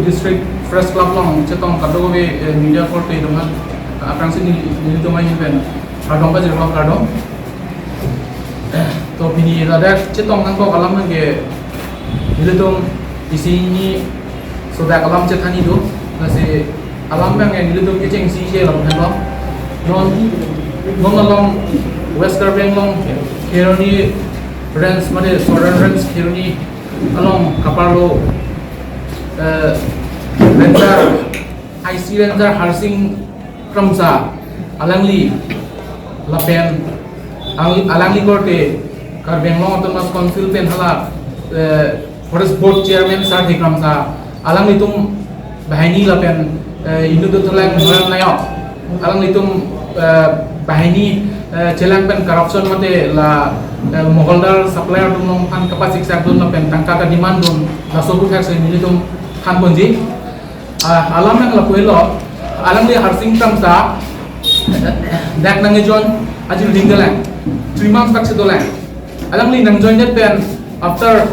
district fresh club long chetong kado be media court pe dong aprang sin ni dong ai pen kadong ka jerong kadong to bini da chetong nang ko alam nge ni dong isi ni so da alam chetani do nase alam bang ni dong ke cheng si che lam than lo non along west Karbeng long Keroni rents mane southern rents Keroni along Kaparlo Ranger IC Ranger Harsing Kramsa Alangli Lapen Alangli Korte Karbeng long Autonomous Council pen hala Forest Board Chairman Sarthi Kramsa Alangli tum bahini Lapen Indu Tulang Nayok Alangli tum bahini Chelang pen corruption mate la Moholdar supplier tum kan kapasik sak dun Lapen tangka ka demand dun la sobu khak se ni tum kan bonji alam nang la puelo alam li harsing tamsa dak nang jon ajil dingalang 3 months tak sedolang alam li nang join pen after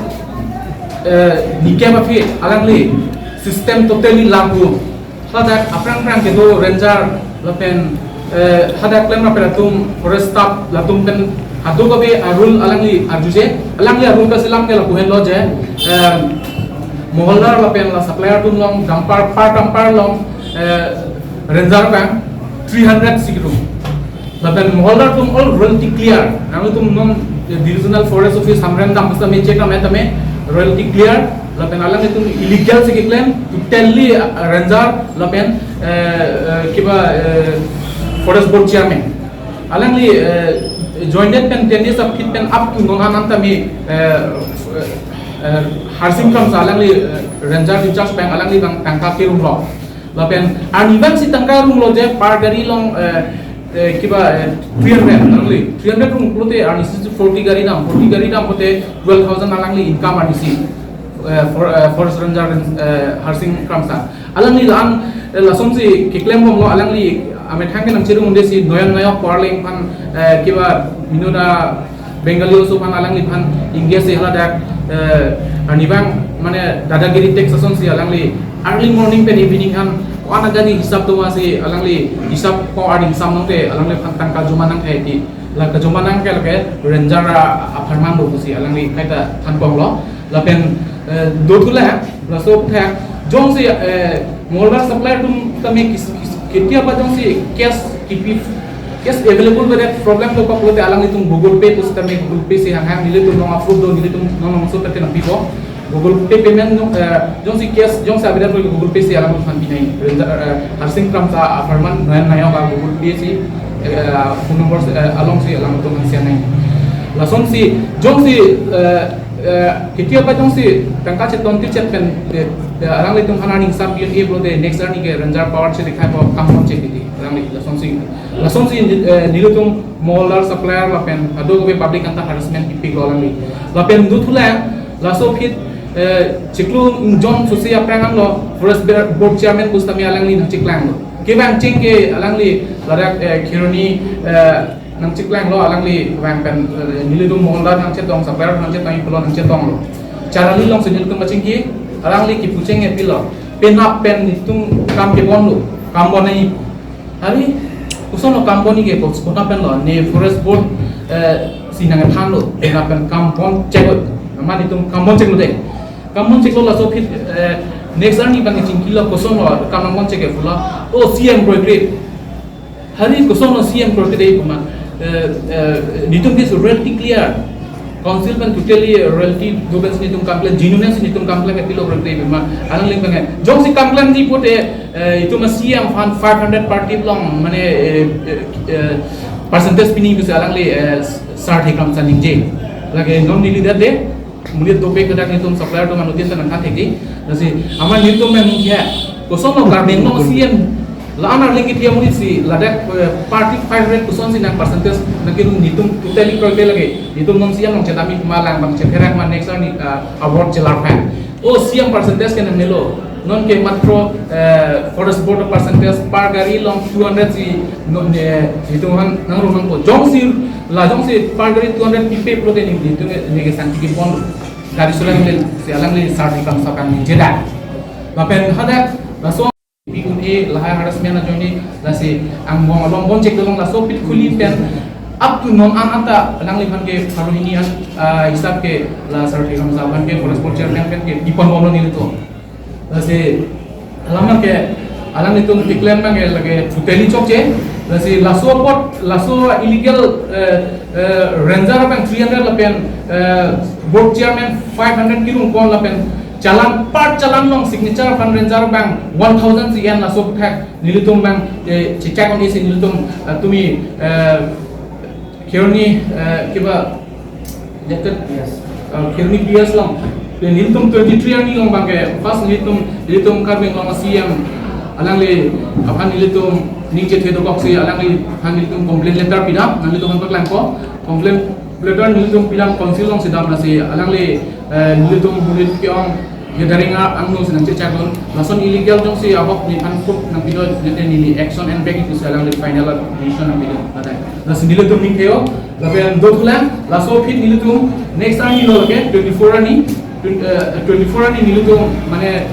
nikah afi alam li system totally lagu hadak aprang ke do ranger lapen hadak klem na peratum forest staff latum pen adu kabe arul alam li arjuje alam li arul ka silam ke la puelo je Moholdar lapen la supplier tum long dampar long ranger bank 300 sikrum lapen Moholdar tum all royalty clear namu tum non divisional forest office hamren dam pusta me check tame royalty clear lapen alang tum illegal siklen totally ranger lapen kiba forest board chairman alang li joined pen 10 years of kit pen up to non anantami Harsing from Salangli Ranger in charge bank Alangli bang tangka ke room lo lapen aniban si tangka room lo je par gari long kiba 300 Alangli 300 room plote anisi 40 gari dam pote 12,000 Alangli income anisi forest ranger Harsing from Sa Alangli lan lasom si kiklem lo Alangli ame thangke nang chiru munde si noyan noyak parling pan kiba minuda Bengali also pan Alangli pan ingge se hala dak anibang mane dadagiri tek sason si Alangli early morning pen evening kan wana gani hisab to masih Alangli hisab ko ading samnongte Alangli pantang ka jumanang ti la ka jumanang ke ranger aparman do si Alangli kaita thanpong lo la pen dotula la so thak jong si molbar supply tum tame kitia pa jong si cash available with problem to ko te alang itung Google Pay to tame Google Pay si hang nile tum no approve do nile tum no so te na pipo Google Pay payment no jong si cash jong sa available Google Pay si alang fan binai Harsing from sa apartment no na ka Google Pay si phone number along si alang to nang nai la som si jong si kitia pa jong si tangka che ton ti chet pen alang le tum hananing sam bil e bro de next earning ke ranger power che dikhai pa kam che di alang le la som si nilutum molar supplier la pen ado be public anta harassment pipi golang ni la pen du thula la so phit chiklu jon susi aprang lo forest board chairman bustami alang li chiklang lo ke bang ching ke alang li ladak Keroni nang chiklang lo alang li bang pen nilutum molar nang chetong supplier nang chetong iplo nang chetong lo cara li long senil tum ching ki alang li ki pucheng e pilo pen up pen nitung kam ke bon lo kam bon ai hari usono company ke box kota pen lo ne forest board sinang than lo na pen kampon check mani tum kampon check lo de kampon check lo la so phit next ani bang chingkilo kosono kampon check e fula o CM program hari kosono CM program de kuma nitum this reality clear council pen totally reality documents nitum complaint genuineness nitum complaint ke pilo program ma alang ling bang jong si complaint di pote itu masih yang fan 500 party long mane percentage pini bisa alang le start hikam saning je lagi non nili de mulia tope kada nitum supplier to manutin tan kan theki nasi amar nitum men ya koson no garden no siem la anar lingi dia muni si ladak party 500 koson si nang percentage nakin nitum totally prote lagi nitum non siam nong cetami malang bang cekerak man next ni award jelar fan oh siam percentage kan melo non ke matro forest board percentage par gari long 200 si non itu han nang rumang ko jong si par gari 200 pipe protein itu ni ke santi ki pon gari sulang si alang li sarti kam sakan ni jeda lapen hadak laso bigun e lahai harassment na joini lasi ang long bon check dolong laso pit khuli pen up to non an anta nang lipan ke faruni an hisab ke la sar thegam saban ke forest chairman pen ke dipon bono ni to lasi alamar ke alam itu declare mang lage futeli chok che lasi laso illegal ranger pen 300 lapen board chairman 500 kilung kon lapen chalan part chalan long signature fan ranger bang 1000 cn laso thak nilitum bang check on is nilitum tumi Kirni kiba jaket Kirni PS long nilitum 23 ani long bang ke first nilitum karbeng long CM alang le aphan nilitum ning che thedo box alang le han nilitum complaint letter pidam nilitum kan ko complaint letter nilitum pidam council long sidam nasi alang le nilitum bulit kyong yadaringa angno sinang cekon lason illegal jong si abok ni ankup nang pido jete ni action and back itu salang le final decision nang pido ada las nilitum ning keo laben dotlan laso fit nilitum next time ni lo ke 24 ani 24 ani nilitum mane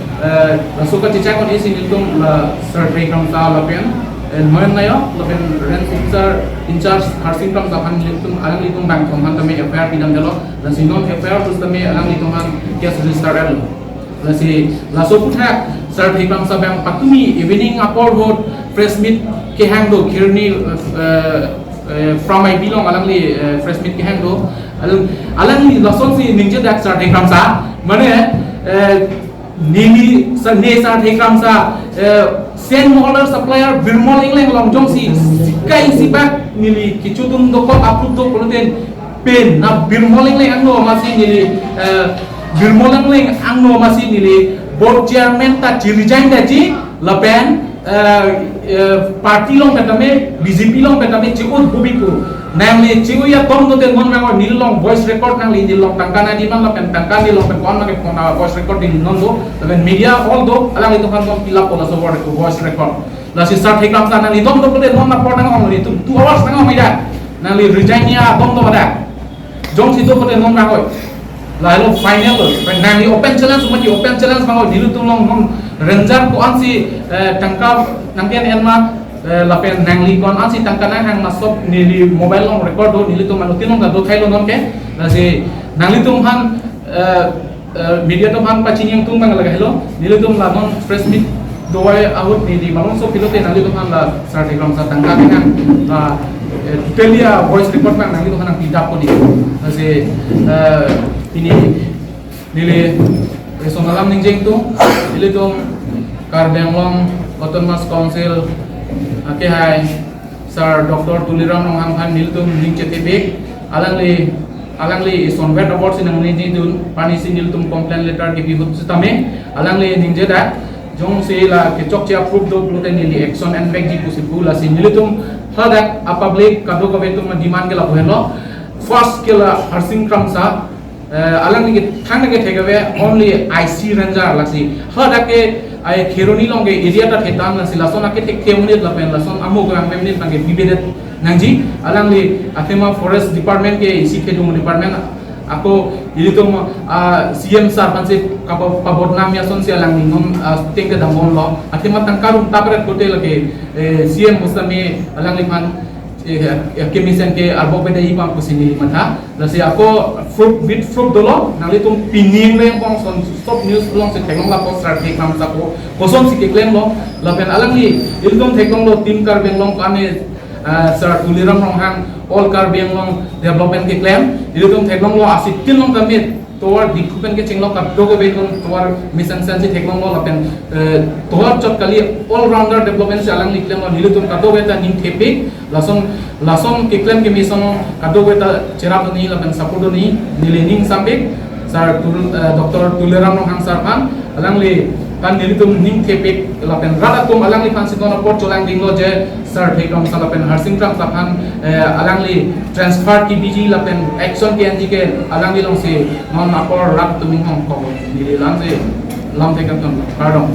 laso ka cekon isi nilitum la survey kam ta laben and man nayo laben rent officer in charge harsing kam ta han nilitum alang nilitum bank kam han tame FIR pidam dalo lasinon FIR terus tame alang nilitum han case register dalo lasi laso puthak sar thikam sabang patumi evening apor road press meet ke hangdo kirni from I belong alangli press meet ke hangdo alangli lason si ningje dak sar thikam sa mane nili sa ne sar thikam sa sen model supplier birmol ingleng longjong si kai si bak nili kichudum do ko approve do protein pen na birmol ingleng angno masih nili birmolang leng angno masih nili board chairman ta resign daji lapen party long petame BJP long petame cikut bubiku namle ciku ya tom do ten mon mango nil long voice record nang li nil long tangkana di man lapen tangkan di long pen kon make kona voice record di nondo lapen media all do alang itu kan tom pilap pola so voice record la si start hekam sana li tom do pede non na por nang ong li 2 hours nang ong ida nang li resign ya tom do ada jong situ pede non mango lalu final nang di open challenge semua di open challenge mango dilu tulong non ranger ko ansi tangkap nangkian enma lapen nang li kon ansi tangkana hang masuk nili mobile long record do nili tu manutin long do thailo non ke nasi nang li tum han media tum han pacing yang tum bang laga hello nili tum la non press meet doai ahut nili malong so pilote nang li tum han la sartikam sa tangka kan la telia voice record bang nang li tum han pidap ko di nasi ini nilai personalam ningjeng tu nilai tu Karbenglong Autonomous Council ake hai sar Dr. Tuliram nong han nilai tu ning cetebek alang li sonvet award sinang ningjeng tu pani sin nilai tu complaint letter ke bihut sitame alang li ningje dak jong se la ke chok chia approve do gluten nilai action and back ji possible la sin nilai tu hadak a public kado ko betum demand ke la bohelo first ke la harsing kramsa alang ni thang ke thegave only IC ranger lasi hadake ai kheroni longe area ta thetan lasi lason ake thek kemunit lapen lason amu gang memnit nange bibedet nangji alang li athema forest department ke isi khedum department ako ilitum CM sar panse kapo pabodnam ya son si alang ni nom tengke dambon lo athema tangkarum tapret kote lage CM musame alang li pan kemisen ke arbok beda ipang kusini mata lasi ako fruit dolo nali tum pining leng pong son stop news long se teknong la post start take nam sako koson si kekleng lo lapen alang ni iltum teknong lo tim kar beng long kane sar tuliram long hang all kar beng long development keklem iltum teknong lo asik tin long kamit towar dikupen ke chinglok ka dogo beton towar mission sense teknong lo lapen towar chot kali all rounder development se alang liklem lo nilutum ka dogo ta ning tepe lason keklem ke mission ka dogo ta cerap ni lapen support ni nilening sampai sar Dr. Tuliram nong hang sarpan alang li kan nilitum ning tepe lapen rada tum alang li pan sitona port cholang dinglo je sar thekam salapen harsing kram sapan alang li transfer ki biji lapen action ki anji ke alang li long se non apor rat tuming hong ko nililang se lam thekam ton pardon